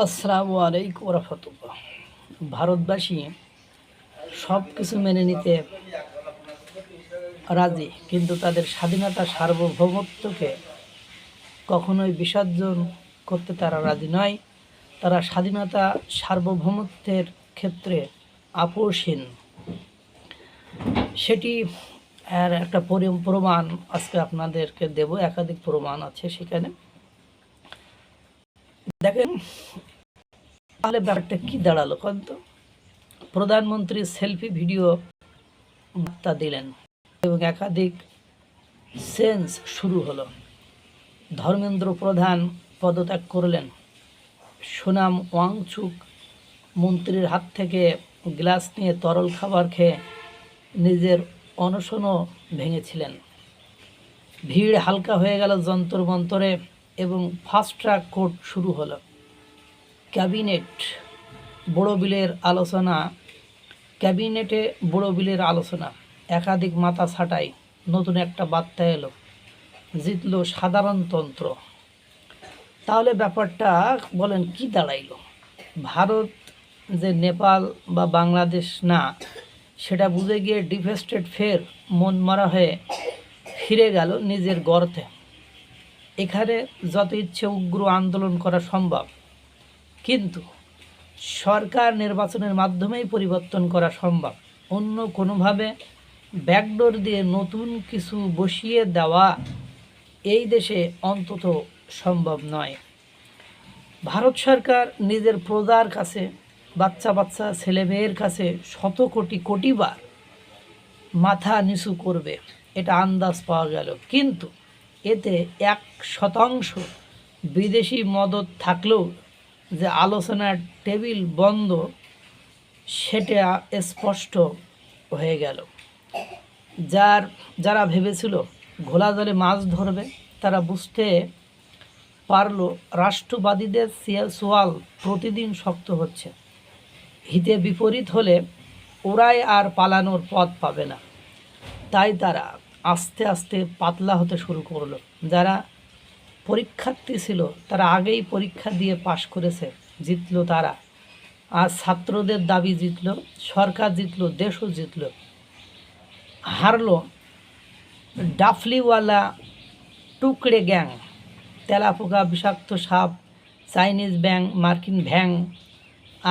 আসসালামু আলাইকুম রহমতুল্লাহ। ভারতবাসী সব কিছু মেনে নিতে রাজি, কিন্তু তাদের স্বাধীনতা সার্বভৌমত্বকে কখনোই বিসর্জন করতে তারা রাজি নয়। তারা স্বাধীনতা সার্বভৌমত্বের ক্ষেত্রে আপোষহীন। সেটি এর একটা প্রমাণ আজকে আপনাদেরকে দেব। একাধিক প্রমাণ আছে সেখানে। দেখেন তাহলে ব্যাপারটা কি দাঁড়ালো তো। প্রধানমন্ত্রী সেলফি ভিডিও বার্তা দিলেন এবং একাধিক সেন্স শুরু হলো। ধর্মেন্দ্র প্রধান পদত্যাগ করলেন। সোনাম ওয়াংচুক মন্ত্রীর হাত থেকে গ্লাস নিয়ে তরল খাবার খেয়ে নিজের অনশনও ভেঙেছিলেন। ভিড় হালকা হয়ে গেল যন্তর মন্তরে এবং ফাস্ট ট্র্যাক কোর্ট শুরু হলো। ক্যাবিনেটে বড় বিলের আলোচনা, একাধিক মাথা ছাঁটাই, নতুন একটা বার্তা এলো, জিতল সাধারণতন্ত্র। তাহলে ব্যাপারটা বলেন কি দাঁড়াইল? ভারত যে নেপাল বা বাংলাদেশ না, সেটা বুঝে গিয়ে ডিফেস্টেড ফের মন মারা হয়ে ফিরে গেল নিজের গর্তে। এখানে যত ইচ্ছে উগ্র আন্দোলন করা সম্ভব, কিন্তু সরকার নির্বাচনের মাধ্যমেই পরিবর্তন করা সম্ভব। অন্য কোনোভাবে ব্যাকডোর দিয়ে নতুন কিছু বসিয়ে দেওয়া এই দেশে অন্তত সম্ভব নয়। ভারত সরকার নিজের প্রজার কাছে, বাচ্চা ছেলেমেয়ের কাছে শত কোটিবার মাথা নিচু করবে, এটা আন্দাজ পাওয়া গেল। কিন্তু এতে 1% বিদেশি মদত থাকলেও যে আলোচনার টেবিল বন্ধ, সেটা স্পষ্ট হয়ে গেল। যারা ভেবেছিল ঘোলা জলে মাছ ধরবে, তারা বুঝতে পারল রাষ্ট্রবাদীদের সোয়াল প্রতিদিন শক্ত হচ্ছে। হিতে বিপরীত হলে ওরাই আর পালানোর পথ পাবে না। তাই তারা আস্তে আস্তে পাতলা হতে শুরু করলো। যারা পরীক্ষার্থী ছিল তারা আগেই পরীক্ষা দিয়ে পাশ করেছে, জিতলো তারা। আর ছাত্রদের দাবি জিতলো, সরকার জিতলো, দেশও জিতলো। হারলো ডাফলিওয়ালা টুকরে গ্যাং, তেলাপোকা, বিষাক্ত সাপ, চাইনিজ ব্যাং, মার্কিন ভ্যাং।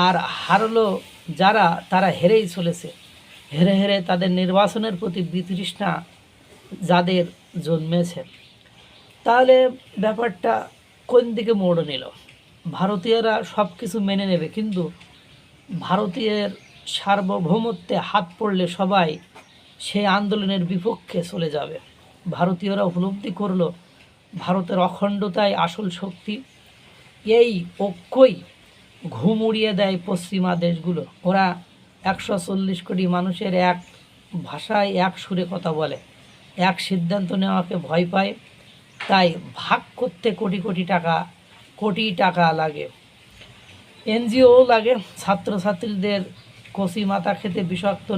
আর হারলো যারা, তারা হেরেই চলেছে। হেরে তাদের নির্বাচনের প্রতি বিতৃষ্ণা যাদের জন্মেছে। তাহলে ব্যাপারটা কোন দিকে মোড় নিল? ভারতীয়রা সব কিছু মেনে নেবে, কিন্তু ভারতীয়ের সার্বভৌমত্বে হাত পড়লে সবাই সেই আন্দোলনের বিপক্ষে চলে যাবে। ভারতীয়রা উপলব্ধি করল ভারতের অখণ্ডতাই আসল শক্তি। এই ঐক্যই ঘুম উড়িয়ে দেয় পশ্চিমা দেশগুলো। ওরা 140 কোটি মানুষের এক ভাষায় এক সুরে কথা বলে, এক সিদ্ধান্ত নেওয়াকে ভয় পায়। তাই ভাগ করতে কোটি টাকা লাগে, এনজিও লাগে, ছাত্রছাত্রীদের কচি মাথা খেতে বিষাক্ত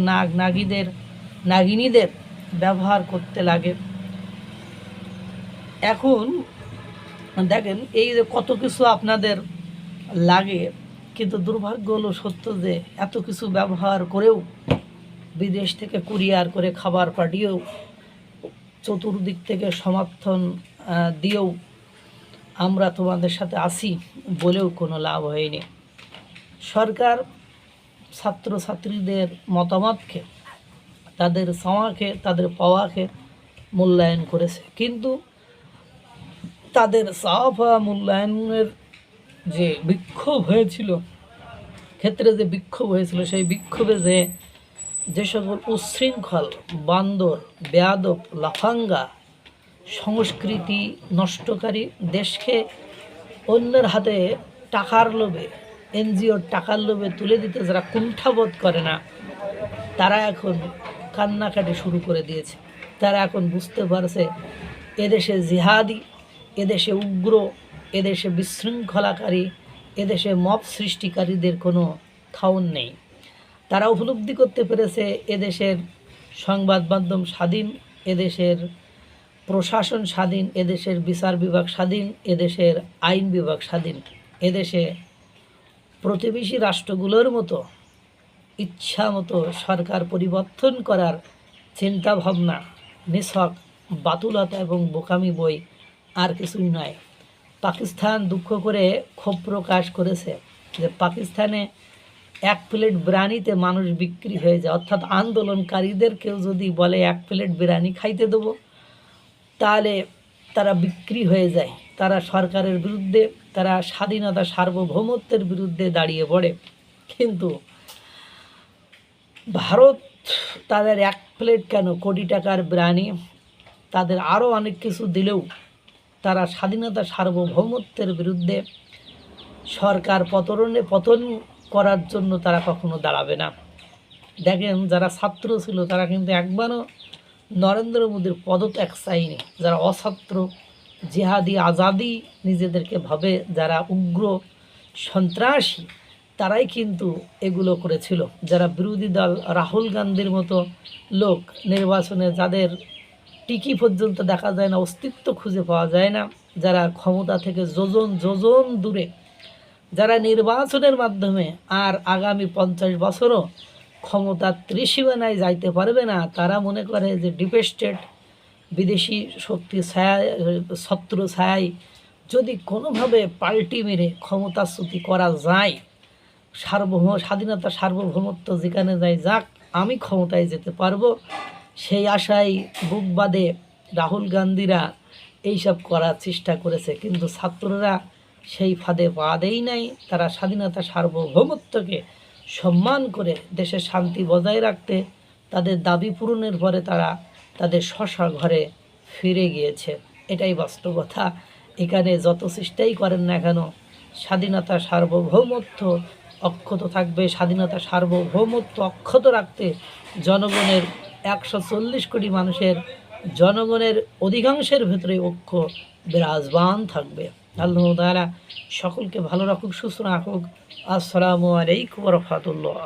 নাগিনীদের ব্যবহার করতে লাগে। এখন দেখেন এই যে কত কিছু আপনাদের লাগে, কিন্তু দুর্ভাগ্য হলো সত্য যে এত কিছু ব্যবহার করেও, বিদেশ থেকে কুরিয়ার করে খাবার পাঠিয়েও, চতুর্দিক থেকে সমর্থন দিয়েও আমরা তোমাদের সাথে আসি বলেও কোনো লাভ হয়নি। সরকার ছাত্রছাত্রীদের মতামতকে, তাদের চাওয়াকে, তাদের পাওয়াকে মূল্যায়ন করেছে, কিন্তু তাদের চাওয়া পাওয়া মূল্যায়নের যে বিক্ষোভ হয়েছিল, সেই বিক্ষোভে যে সকল উচ্ছৃঙ্খল, বান্দর, বেয়াদব, লাফাঙ্গা, সংস্কৃতি নষ্টকারী, দেশকে অন্যের হাতে টাকার লোভে, এনজিওর টাকার লোভে তুলে দিতে যারা কুণ্ঠাবোধ করে না, তারা এখন কান্নাকাটি শুরু করে দিয়েছে। তারা এখন বুঝতে পারছে এদেশে জিহাদি, এদেশে উগ্র, এদেশে বিশৃঙ্খলাকারী, এদেশে মব সৃষ্টিকারীদের কোনো খাউন নেই। তারা উপলব্ধি করতে পেরেছে এদেশের সংবাদ মাধ্যম স্বাধীন, এদেশের প্রশাসন স্বাধীন, এদেশের বিচার বিভাগ স্বাধীন, এদেশের আইন বিভাগ স্বাধীন, এদেশে প্রতিবেশী রাষ্ট্রগুলোর মতো ইচ্ছা মতো সরকার পরিবর্তন করার চিন্তাভাবনা নিছক বাতুলতা এবং বোকামি বই আর কিছুই নয়। পাকিস্তান দুঃখ করে ক্ষোভ প্রকাশ করেছে যে পাকিস্তানে 1 প্লেট বিরিয়ানিতে মানুষ বিক্রি হয়ে যায়, অর্থাৎ আন্দোলনকারীদের কেউ যদি বলে 1 প্লেট বিরিয়ানি খাইতে দেবো, তাহলে তারা বিক্রি হয়ে যায়, তারা সরকারের বিরুদ্ধে, তারা স্বাধীনতা সার্বভৌমত্বের বিরুদ্ধে দাঁড়িয়ে পড়ে। কিন্তু ভারত তাদের 1 প্লেট কেন কোটি টাকার বিরিয়ানি, তাদের আরও অনেক কিছু দিলেও তারা স্বাধীনতা সার্বভৌমত্বের বিরুদ্ধে সরকার পতন করার জন্য তারা কখনো দাঁড়াবে না। দেখেন, যারা ছাত্র ছিল তারা কিন্তু একবারও নরেন্দ্র মোদীর পদত্যাগ চায়নি। যারা অছাত্র, জিহাদি, আজাদি নিজেদেরকে ভাবে, যারা উগ্র সন্ত্রাসী, তারাই কিন্তু এগুলো করেছিল। যারা বিরোধী দল, রাহুল গান্ধীর মতো লোক নির্বাচনে, যাদের টিকি পর্যন্ত দেখা যায় না, অস্তিত্ব খুঁজে পাওয়া যায় না, যারা ক্ষমতা থেকে যোজন যোজন দূরে, যারা নির্বাচনের মাধ্যমে আর আগামী 50 বছরও ক্ষমতার ত্রিসীমানায় যাইতে পারবে না, তারা মনে করে যে ডিপ স্টেট, বিদেশি শক্তি ছত্র ছায় যদি কোনোভাবে পাল্টি মেরে ক্ষমতাচ্যুতি করা যায়, স্বাধীনতা সার্বভৌমত্ব যেখানে যায় যাক, আমি ক্ষমতায় যেতে পারবো, সেই আশায় বুক বাঁধে রাহুল গান্ধীরা এইসব করার চেষ্টা করেছে। কিন্তু ছাত্ররা সেই ফাঁদে পা দেয় নাই। তারা স্বাধীনতা সার্বভৌমত্বকে সম্মান করে দেশের শান্তি বজায় রাখতে তাদের দাবি পূরণের পরে তারা তাদের স্ব ঘরে ফিরে গিয়েছে। এটাই বাস্তবতা। এখানে যত চেষ্টাই করেন না কেন, স্বাধীনতা সার্বভৌমত্ব অক্ষত থাকবে। স্বাধীনতা সার্বভৌমত্ব অক্ষত রাখতে জনগণের 140 কোটি মানুষের, জনগণের অধিকাংশের ভেতরে ঐক্য বিরাজমান থাকবে। আল্লাহ তাআলা সকলকে ভালো রাখুক, সুস্থ রাখুক। আসসালামু আলাইকুম ওয়া রাহমাতুল্লাহ।